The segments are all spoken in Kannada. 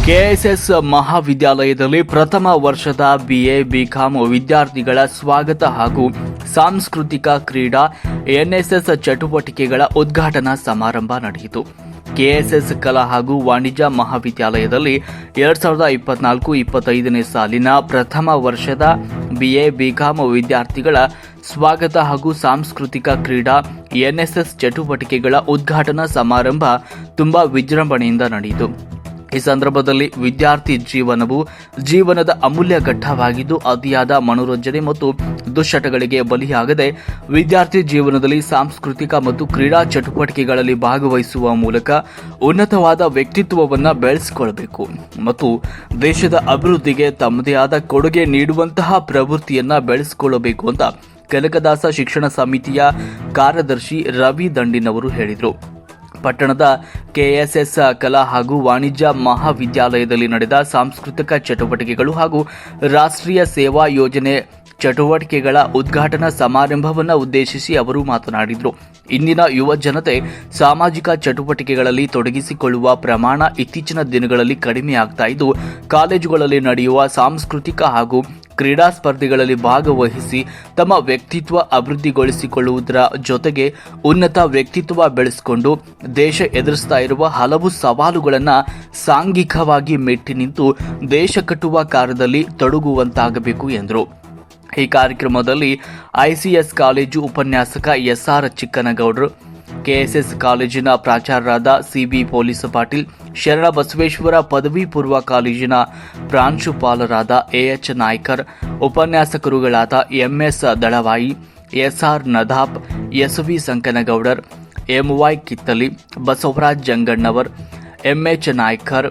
ಕೆಎಸ್ಎಸ್ ಮಹಾವಿದ್ಯಾಲಯದಲ್ಲಿ ಪ್ರಥಮ ವರ್ಷದ ಬಿಎ ಬಿಕಾಂ ವಿದ್ಯಾರ್ಥಿಗಳ ಸ್ವಾಗತ ಹಾಗೂ ಸಾಂಸ್ಕೃತಿಕ ಕ್ರೀಡಾ ಎನ್ಎಸ್ಎಸ್ ಚಟುವಟಿಕೆಗಳ ಉದ್ಘಾಟನಾ ಸಮಾರಂಭ ನಡೆಯಿತು. ಕೆಎಸ್ಎಸ್ ಕಲಾ ಹಾಗೂ ವಾಣಿಜ್ಯ ಮಹಾವಿದ್ಯಾಲಯದಲ್ಲಿ 2024-25ನೇ ಸಾಲಿನ ಪ್ರಥಮ ವರ್ಷದ ಬಿಎ ಬಿಕಾಂ ವಿದ್ಯಾರ್ಥಿಗಳ ಸ್ವಾಗತ ಹಾಗೂ ಸಾಂಸ್ಕೃತಿಕ ಕ್ರೀಡಾ ಎನ್ಎಸ್ಎಸ್ ಚಟುವಟಿಕೆಗಳ ಉದ್ಘಾಟನಾ ಸಮಾರಂಭ ತುಂಬಾ ವಿಜೃಂಭಣೆಯಿಂದ ನಡೆಯಿತು. ಈ ಸಂದರ್ಭದಲ್ಲಿ ವಿದ್ಯಾರ್ಥಿ ಜೀವನವು ಜೀವನದ ಅಮೂಲ್ಯ ಘಟ್ಟವಾಗಿದ್ದು, ಅತಿಯಾದ ಮನೋರಂಜನೆ ಮತ್ತು ದುಶ್ಚಟಗಳಿಗೆ ಬಲಿಯಾಗದೆ ವಿದ್ಯಾರ್ಥಿ ಜೀವನದಲ್ಲಿ ಸಾಂಸ್ಕೃತಿಕ ಮತ್ತು ಕ್ರೀಡಾ ಚಟುವಟಿಕೆಗಳಲ್ಲಿ ಭಾಗವಹಿಸುವ ಮೂಲಕ ಉನ್ನತವಾದ ವ್ಯಕ್ತಿತ್ವವನ್ನು ಬೆಳೆಸಿಕೊಳ್ಳಬೇಕು ಮತ್ತು ದೇಶದ ಅಭಿವೃದ್ಧಿಗೆ ತಮ್ಮದೇ ಆದ ಕೊಡುಗೆ ನೀಡುವಂತಹ ಪ್ರವೃತ್ತಿಯನ್ನು ಬೆಳೆಸಿಕೊಳ್ಳಬೇಕು ಅಂತ ಕನಕದಾಸ ಶಿಕ್ಷಣ ಸಮಿತಿಯ ಕಾರ್ಯದರ್ಶಿ ರವಿ ದಂಡಿನವರು ಹೇಳಿದರು. ಪಟ್ಟಣದ ಕೆಎಸ್ಎಸ್ ಕಲಾ ಹಾಗೂ ವಾಣಿಜ್ಯ ಮಹಾವಿದ್ಯಾಲಯದಲ್ಲಿ ನಡೆದ ಸಾಂಸ್ಕೃತಿಕ ಚಟುವಟಿಕೆಗಳು ಹಾಗೂ ರಾಷ್ಟ್ರೀಯ ಸೇವಾ ಯೋಜನೆ ಚಟುವಟಿಕೆಗಳ ಉದ್ಘಾಟನಾ ಸಮಾರಂಭವನ್ನು ಉದ್ದೇಶಿಸಿ ಅವರು ಮಾತನಾಡಿದರು. ಇಂದಿನ ಯುವ ಜನತೆ ಸಾಮಾಜಿಕ ಚಟುವಟಿಕೆಗಳಲ್ಲಿ ತೊಡಗಿಸಿಕೊಳ್ಳುವ ಪ್ರಮಾಣ ಇತ್ತೀಚಿನ ದಿನಗಳಲ್ಲಿ ಕಡಿಮೆಯಾಗ್ತಾ ಇದ್ದು, ಕಾಲೇಜುಗಳಲ್ಲಿ ನಡೆಯುವ ಸಾಂಸ್ಕೃತಿಕ ಹಾಗೂ ಕ್ರೀಡಾ ಸ್ಪರ್ಧೆಗಳಲ್ಲಿ ಭಾಗವಹಿಸಿ ತಮ್ಮ ವ್ಯಕ್ತಿತ್ವ ಅಭಿವೃದ್ಧಿಗೊಳಿಸಿಕೊಳ್ಳುವುದರ ಜೊತೆಗೆ ಉನ್ನತ ವ್ಯಕ್ತಿತ್ವ ಬೆಳೆಸಿಕೊಂಡು ದೇಶ ಎದುರಿಸ್ತಾ ಇರುವ ಹಲವು ಸವಾಲುಗಳನ್ನು ಸಾಂಘಿಕವಾಗಿ ಮೆಟ್ಟಿ ನಿಂತು ದೇಶ ಕಟ್ಟುವ ಕಾರ್ಯದಲ್ಲಿ ತೊಡಗುವಂತಾಗಬೇಕು ಎಂದರು. ಈ ಕಾರ್ಯಕ್ರಮದಲ್ಲಿ ಐಸಿಎಸ್ ಕಾಲೇಜು ಉಪನ್ಯಾಸಕ ಎಸ್ಆರ್ ಚಿಕ್ಕನಗೌಡರು, ಕೆಎಸ್ಎಸ್ ಕಾಲೇಜಿನ ಪ್ರಾಚಾರ್ಯರಾದ ಸಿಬಿ ಪೊಲೀಸ್ ಪಾಟೀಲ್, ಶರಣಬಸವೇಶ್ವರ ಪದವಿ ಪೂರ್ವ ಕಾಲೇಜಿನ ಪ್ರಾಂಶುಪಾಲರಾದ ಎಎಚ್ ನಾಯ್ಕರ್, ಉಪನ್ಯಾಸಕರುಗಳಾದ MS Dalavayi, SR Nadaf, SV Sankanagoudar, MY Kittali, Basavaraj Janganavar, MH Naikar,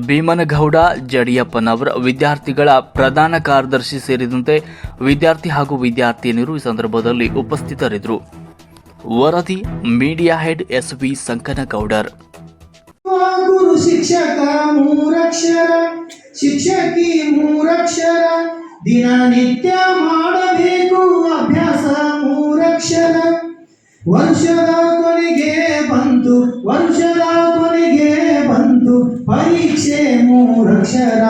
Bhimanagouda Jadiyappanavar, ವಿದ್ಯಾರ್ಥಿಗಳ ಪ್ರಧಾನ ಕಾರ್ಯದರ್ಶಿ ಸೇರಿದಂತೆ ವಿದ್ಯಾರ್ಥಿ ಹಾಗೂ ವಿದ್ಯಾರ್ಥಿನಿಯರು ಈ ಸಂದರ್ಭದಲ್ಲಿ ಉಪಸ್ಥಿತರಿದ್ದರು. ವರದಿ ಮೀಡಿಯಾ ಹೆಡ್ ಎಸ್ವಿ ಸಂಕನಗೌಡರ್. ಗುರು ಶಿಕ್ಷಕ ಮೂರಕ್ಷರ, ಶಿಕ್ಷಕಿ ಮೂರಕ್ಷರ, ದಿನನಿತ್ಯ ಮಾಡಬೇಕು ಅಭ್ಯಾಸ ಮೂರಕ್ಷರ. ವರ್ಷದ ಕೊನೆಗೆ ಬಂತು ಪರೀಕ್ಷೆ ಮೂರಕ್ಷರ.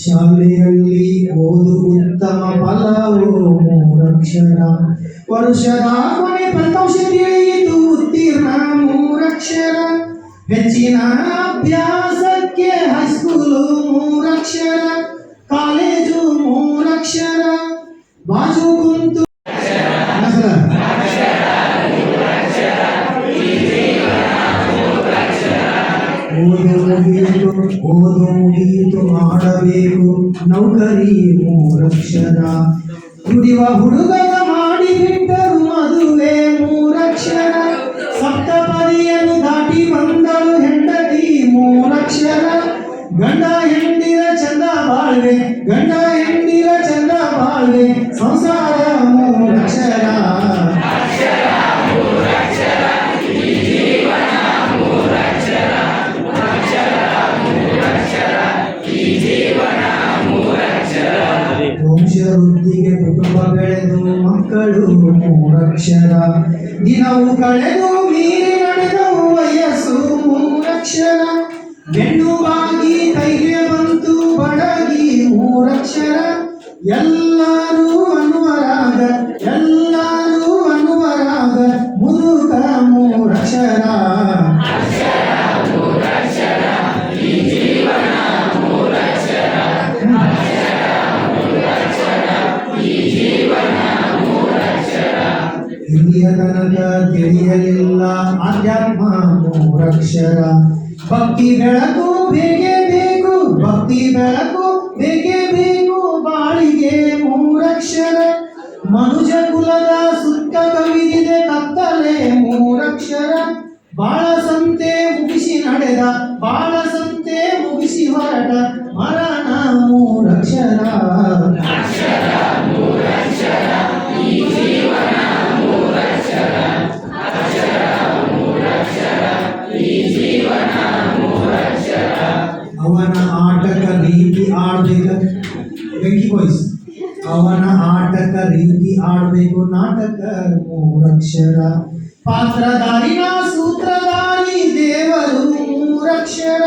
ಶಾಲೆಯಲ್ಲಿ ಓದು ಉತ್ತಮ ಫಲವು ಮೂರಕ್ಷರ. ವರ್ಷದ ಕೊನೆ ಫಲಿತಾಂಶ ತಿಳಿಯಿತು ಉತ್ತೀರ್ಣ ಮೂರಕ್ಷರ. ಹೆಚ್ಚಿನ ಅಭ್ಯಾಸಕ್ಕೆ ಹೈಸ್ಕೂಲು ಮೂರಕ್ಷರ, ಕಾಲೇಜು ಮೂರಕ್ಷರ. ಬಾಜು ಕುಂತು ಓದು ಮುಗಿಯಿತು ಮಾಡಬೇಕು ನೌಕರಿ ಮೂರಕ್ಷರ. ದುಡಿಯುವ ಹುಡುಗನ ಮಾಡಿ ಬಿಟ್ಟರು ಮದುವೆ ಮೂರಕ್ಷರ. ಸಪ್ತಪದಿಯನ್ನು ದಾಟಿ ಬಂದಳು ಹೆಂಡತಿ ಮೂರಕ್ಷರ. ಗಂಡ ಹೆಂಡಿರ ಚಂದ ಬಾಳ್ವೆ ಸಂಸಾರ ಮೂರಕ್ಷರ. ವಂಶವೃದ್ಧಿಗೆ ಕುಟುಂಬ ಬೆಳೆದು ಮಕ್ಕಳು ಮೂರಕ್ಷರ. ದಿನವು ಕಳೆದು ಮೀರಿ ನಡೆದವು ವಯಸ್ಸು ಮೂರಕ್ಷರ. ಬೆನ್ನುವಾಗಿ ಕೈಗೆ ಬಂತು ಬಡಗಿ ಮೂರಕ್ಷರ. ಎಲ್ಲರೂ ಅನ್ನುವರಾಗ ಮುದುಕ ಮೂರಕ್ಷರ. ಹಿರಿಯ ತನಕ ತಿಳಿಯಲಿಲ್ಲ ಅಧ್ಯಾತ್ಮ ಮೂರಕ್ಷರ. ಭಕ್ತಿ ಬೆಳಕು ಬೇಕೇ ಬೇಕು ಬಾಳಿಗೆ ಮೂರಕ್ಷರ. ಮನುಜ ಕುಲದ ಸುತ್ತ ಕವಿದಿದೆ ಕತ್ತಲೆ ಮೂರಕ್ಷರ. ಬಾಳ ಸಂತೆ ಮುಗಿಸಿ ಹೊರಟ ಮರಣ ಮೂರಕ್ಷರ. ಅವನ ಆಟಕ ನೀತಿ ಆಡ್ಬೇಕ ಬೆಂಕಿ ಬಾಯ್ಸ್. ಅವನ ಆಟಕ ರೀತಿ ಆಡ್ಬೇಕು ನಾಟಕ ಮೂರಕ್ಷರ. ಪಾತ್ರಧಾರಿನ ಸೂತ್ರಧಾರಿ ದೇವರು ಮೂರಕ್ಷರ.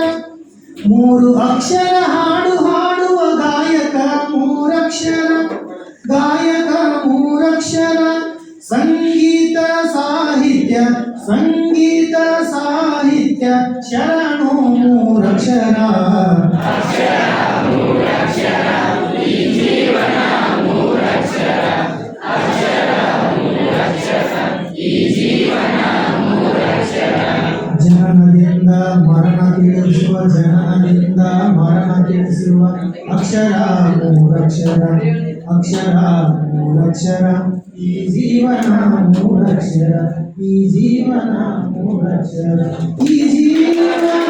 ಮೂರು ಅಕ್ಷರ ಹಾಡು ಹಾಡುವ ಗಾಯಕ ಮೂರಕ್ಷರ. ಗಾಯಕ ಮೂರಕ್ಷರ. ಸಂಗೀತ ಸಾಹಿತ್ಯ ಸಂಗೀತ ಸಾಹಿತ್ಯ ಶರಣು ಮೂರಕ್ಷರ. ಜನನದಿಂದ ಮರಣ ತಿಳಿಸುವ ಜನನದಿಂದ ಮರಣ ತಿಳಿಸುವ ಅಕ್ಷರ ಮೂರಕ್ಷರ. ಅಕ್ಷರ ಮೂರಕ್ಷರ. ಈ ಜೀವನ ಮೂರಕ್ಷರ. ಈ ಜೀವನ ಮೂರಕ್ಷರ. ಈ ಜೀವನ